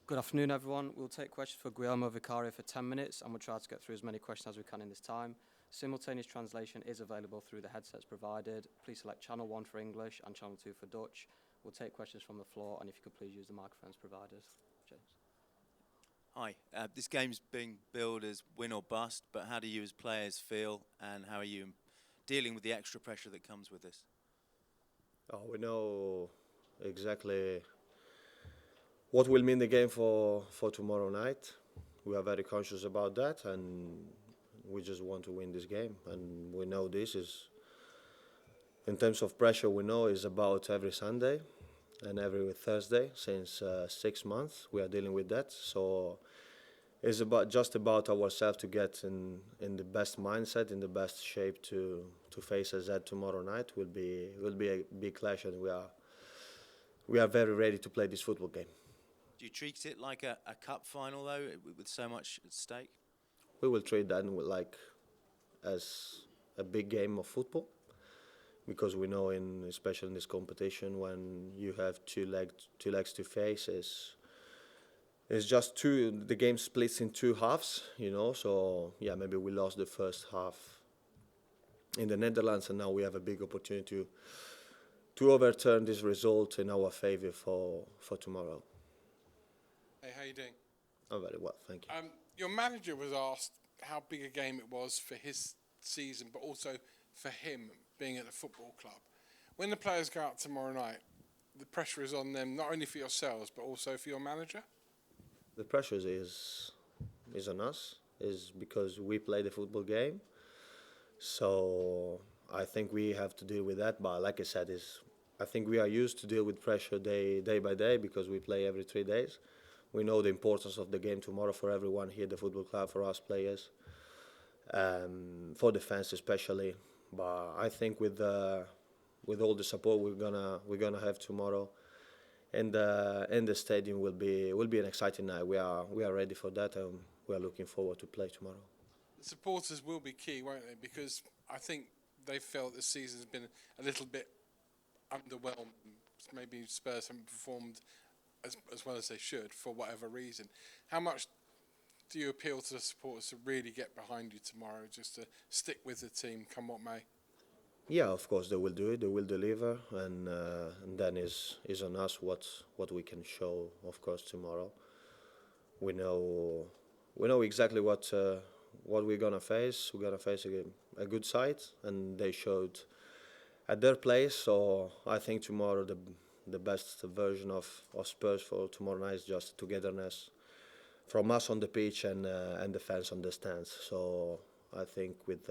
Good afternoon, everyone. We'll take questions for Guglielmo Vicario for 10 minutes, and we'll try to get through as many questions as we can in this time. Simultaneous translation is available through the headsets provided. Please select Channel 1 for English and Channel 2 for Dutch. We'll take questions from the floor, and if you could please use the microphones provided. James. Hi, this game's being billed as win or bust, but how do you as players feel, and how are you dealing with the extra pressure that comes with this? We know exactly what will mean the game for tomorrow night. We are very conscious about that, and we just want to win this game. And we know this is, in terms of pressure, we know is about every Sunday and every Thursday since 6 months. We are dealing with that. So it's about ourselves to get in the best mindset, in the best shape to face AZ tomorrow night. Will be a big clash, and we are very ready to play this football game. Do you treat it like a cup final, though, with so much at stake? We will treat that as a big game of football, because we know, especially in this competition, when you have two legs to face, it's just two. The game splits in two halves, So yeah, maybe we lost the first half in the Netherlands, and now we have a big opportunity to overturn this result in our favor for tomorrow. Hey, how you doing? I'm very well, thank you. Your manager was asked how big a game it was for his season, but also for him being at the football club. When the players go out tomorrow night, the pressure is on them, not only for yourselves, but also for your manager? The pressure is on us, is because we play the football game. So I think we have to deal with that. But like I said, I think we are used to deal with pressure day by day, because we play every 3 days. We know the importance of the game tomorrow for everyone here at the football club, for us players, for the fans especially. But I think with all the support we're gonna have tomorrow, and the stadium will be an exciting night. We are ready for that, and we are looking forward to play tomorrow. The supporters will be key, won't they? Because I think they felt this season's been a little bit underwhelming. Maybe Spurs haven't performed as well as they should for whatever reason. How much do you appeal to the supporters to really get behind you tomorrow, just to stick with the team, come what may? Yeah, of course they will do it. They will deliver, and then is on us what we can show. Of course, tomorrow we know exactly what we're gonna face. We're gonna face a good side, and they showed at their place. So I think tomorrow the best version of Spurs for tomorrow night is just togetherness from us on the pitch and the fans on the stands. So I think with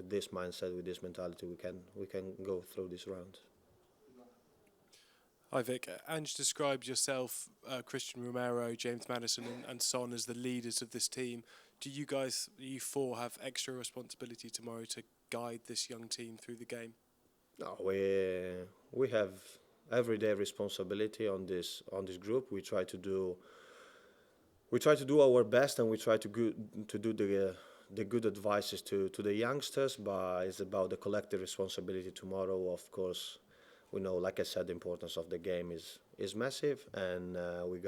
this mindset, with this mentality, we can go through this round. Hi Vic, Ange described yourself, Christian Romero, James Maddison and Son as the leaders of this team. Do you four have extra responsibility tomorrow to guide this young team through the game? No, we have everyday responsibility on this group. We try to do our best, and we try to do the good advices to the youngsters, but it's about the collective responsibility tomorrow. Of course, we know, like I said, the importance of the game is massive, and we're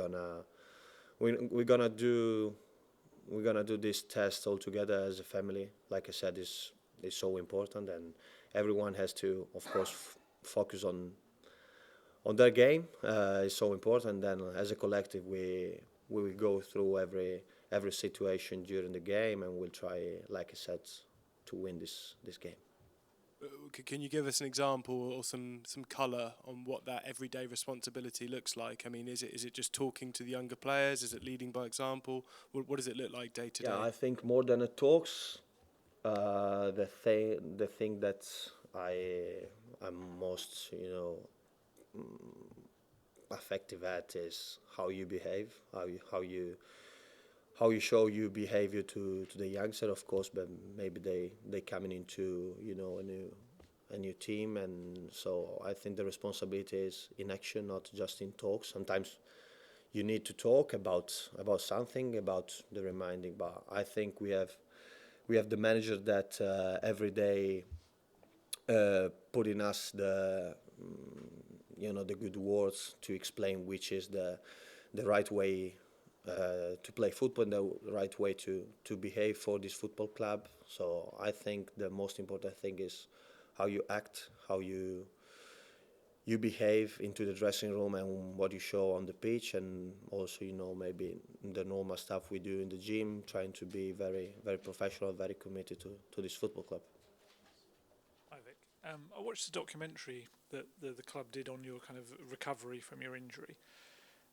gonna do this test all together as a family. Like I said, is so important, and everyone has to, of course, focus on their game. It's so important. Then, as a collective, we will go through every situation during the game, and we'll try, like I said, to win this game. Can you give us an example or some colour on what that everyday responsibility looks like? I mean, is it just talking to the younger players? Is it leading by example? What does it look like day to day? Yeah, I think more than it talks, the thing that I'm most effective at is how you behave, how you show your behavior to the youngster, of course, but maybe they coming into a new team, and so I think the responsibility is in action, not just in talk. Sometimes you need to talk about something, about the reminding, but I think we have the manager that every day putting us the good words to explain which is the right way to play football in the right way, to behave for this football club. So I think the most important thing is how you act, how you behave into the dressing room and what you show on the pitch, and also, you know, maybe the normal stuff we do in the gym, trying to be very, very professional, very committed to this football club. Hi Vic. I watched the documentary that the club did on your kind of recovery from your injury.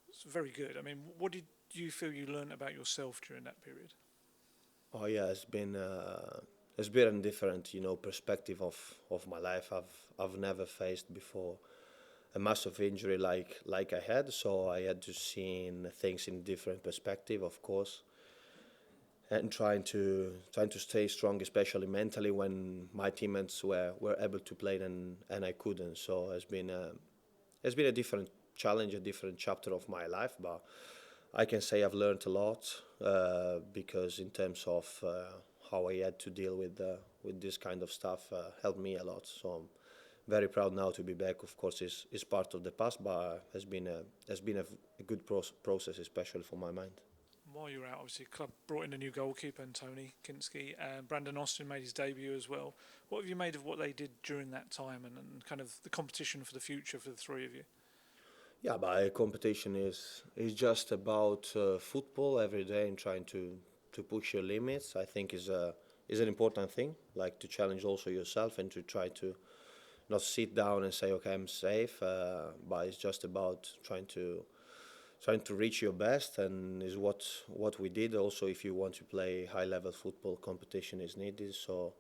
It's very good. I mean, what did you feel you learned about yourself during that period? Oh yeah, it's been a different, you know, perspective of my life. I've never faced before a massive injury like I had, so I had to see things in different perspective, of course, and trying to stay strong, especially mentally when my teammates were able to play and I couldn't. So it's been a different challenge, a different chapter of my life, but I can say I've learned a lot because in terms of how I had to deal with this kind of stuff helped me a lot. So I'm very proud now to be back. Of course, is part of the past, but has been a good process, especially for my mind. While you were out, obviously, the club brought in a new goalkeeper, Tony Kinski, and Brandon Austin made his debut as well. What have you made of what they did during that time and kind of the competition for the future for the three of you? Yeah, but competition is just about football every day and trying to push your limits. I think is an important thing, like to challenge also yourself and to try to not sit down and say, okay, I'm safe, but it's just about trying to reach your best, and is what we did. Also, if you want to play high level football, competition is needed. So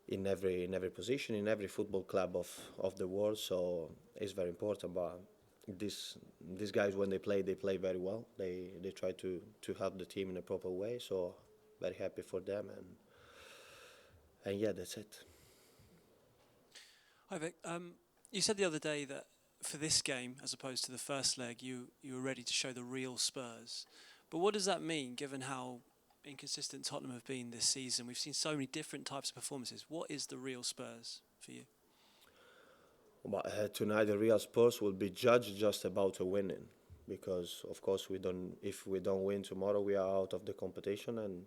in every position, in every football club of the world, so it's very important. But these guys, when they play very well. They try to help the team in a proper way. So very happy for them, and yeah, that's it. Hi Vic. You said the other day that for this game, as opposed to the first leg, you were ready to show the real Spurs. But what does that mean, given how inconsistent Tottenham have been this season? We've seen so many different types of performances. What is the real Spurs for you? But tonight the real Spurs will be judged just about a winning, because of course we don't. If we don't win tomorrow, we are out of the competition, and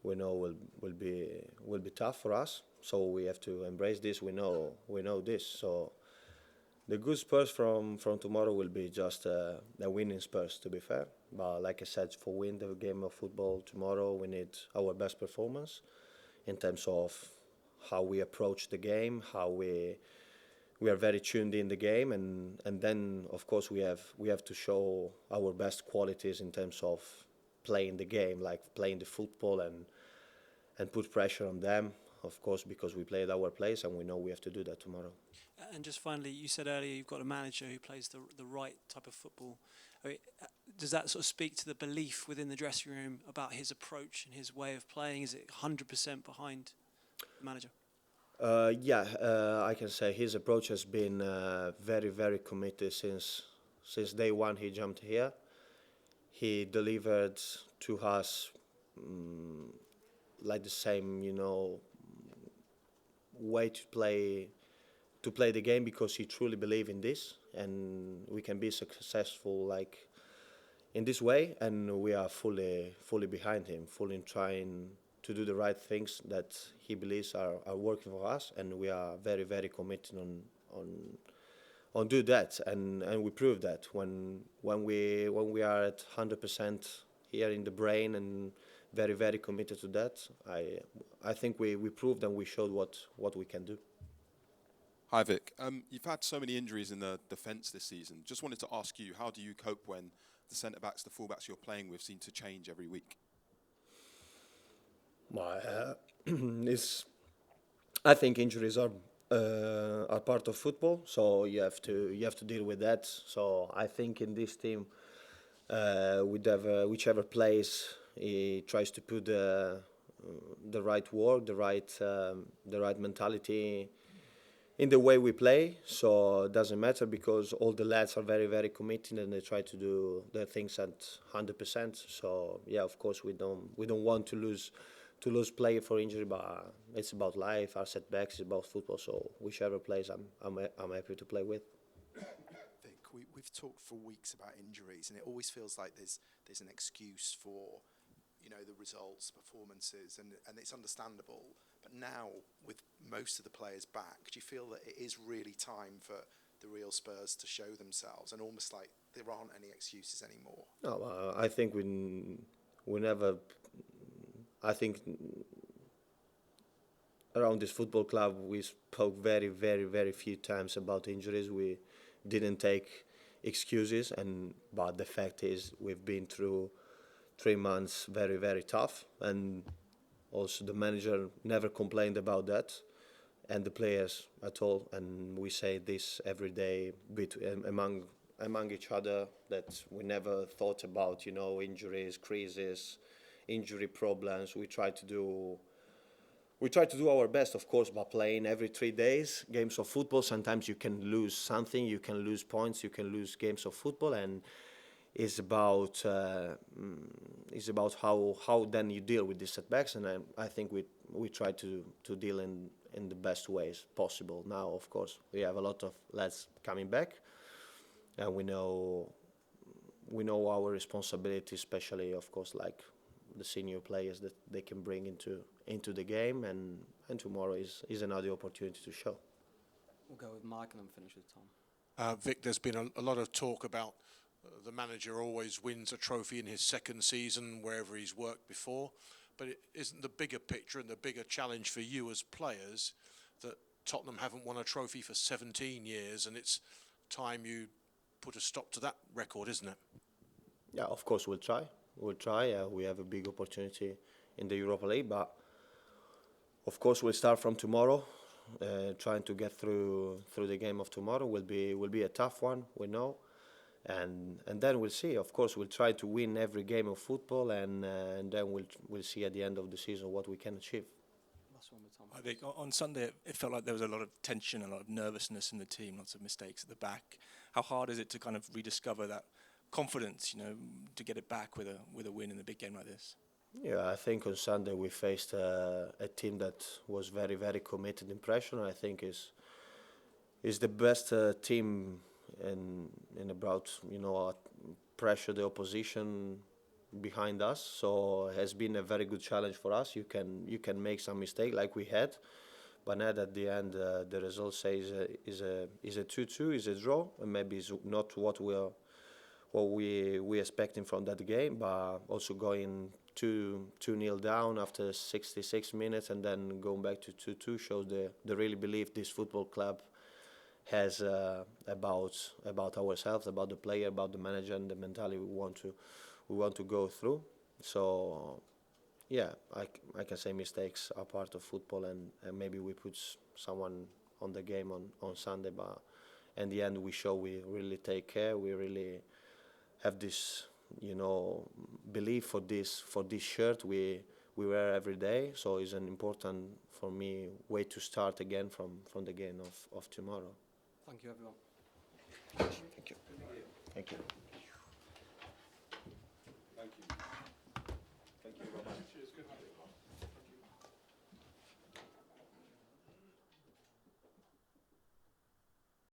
we know will be tough for us. So we have to embrace this. We know this. So the good Spurs from tomorrow will be just a winning Spurs, to be fair. But like I said, for win the game of football tomorrow, we need our best performance in terms of how we approach the game, how we are very tuned in the game, and then of course we have to show our best qualities in terms of playing the game, like playing the football and put pressure on them, of course, because we played our place and we know we have to do that tomorrow. And just finally, you said earlier you've got a manager who plays the right type of football. I mean, does that sort of speak to the belief within the dressing room about his approach and his way of playing? Is it 100% behind the manager? I can say his approach has been very, very committed since day one. He jumped here. He delivered to us like the same, way to play the game, because he truly believes in this, and we can be successful like in this way, and we are fully behind him, fully trying to do the right things that he believes are working for us, and we are very, very committed on do that, and we prove that when we are at 100% here in the brain and very, very committed to that. I think we proved and we showed what we can do. Hi Vic, you've had so many injuries in the defence this season. Just wanted to ask you, how do you cope when the centre-backs, the full-backs you're playing with seem to change every week? I think injuries are part of football, so you have to deal with that. So I think in this team, whichever plays, he tries to put the right work, the right mentality in the way we play. So it doesn't matter, because all the lads are very, very committed and they try to do their things at 100%. So yeah, of course we don't want to lose player for injury, but it's about life. Our setbacks is about football. So whichever plays, I'm happy to play with. Vic, we've talked for weeks about injuries, and it always feels like there's an excuse for, you know, the results, performances, and it's understandable. But now, with most of the players back, do you feel that it is really time for the real Spurs to show themselves, and almost like there aren't any excuses anymore? No, I think we never. I think around this football club we spoke very, very, very few times about injuries. We didn't take excuses, but the fact is we've been through 3 months very, very tough, and also the manager never complained about that, and the players at all. And we say this every day among each other, that we never thought about, you know, injuries, crises, injury problems. We try to do our best, of course, by playing every 3 days games of football. Sometimes you can lose something, you can lose points, you can lose games of football, and it's about how then you deal with these setbacks. And I think we try to deal in the best ways possible. Now, of course, we have a lot of lads coming back, and we know our responsibility, especially, of course, like the senior players that they can bring into the game, and tomorrow is another opportunity to show. We'll go with Mike and then finish with Tom. Vic, there's been a lot of talk about the manager always wins a trophy in his second season wherever he's worked before, but it isn't the bigger picture and the bigger challenge for you as players that Tottenham haven't won a trophy for 17 years, and it's time you put a stop to that record, isn't it? Yeah, of course we'll try. We have a big opportunity in the Europa League, but of course we'll start from tomorrow. Trying to get through the game of tomorrow will be a tough one, we know, and then we'll see. Of course, we'll try to win every game of football, and then we'll see at the end of the season what we can achieve. Last one with Tom. I think on Sunday it felt like there was a lot of tension, a lot of nervousness in the team, lots of mistakes at the back. How hard is it to kind of rediscover that confidence, you know, to get it back with a win in a big game like this? Yeah, I think on Sunday we faced a team that was very, very committed in pressure. I think is the best team in about, you know, pressure the opposition behind us. So it has been a very good challenge for us. You can make some mistake like we had, but not at the end. The result says is a 2-2, is a draw, and maybe it's not what we expecting from that game, but also going 2-0 down after 66 minutes and then going back to 2-2 shows the really belief this football club has about ourselves, about the player, about the manager, and the mentality we want to go through. So yeah, I can say mistakes are part of football, and maybe we put someone on the game on Sunday, but in the end we show we really take care, we really have this, you know, belief for this shirt we wear every day. So it's an important for me way to start again from the game of tomorrow. Thank you, everyone. Thank you. Thank you. Thank you. Thank you very much.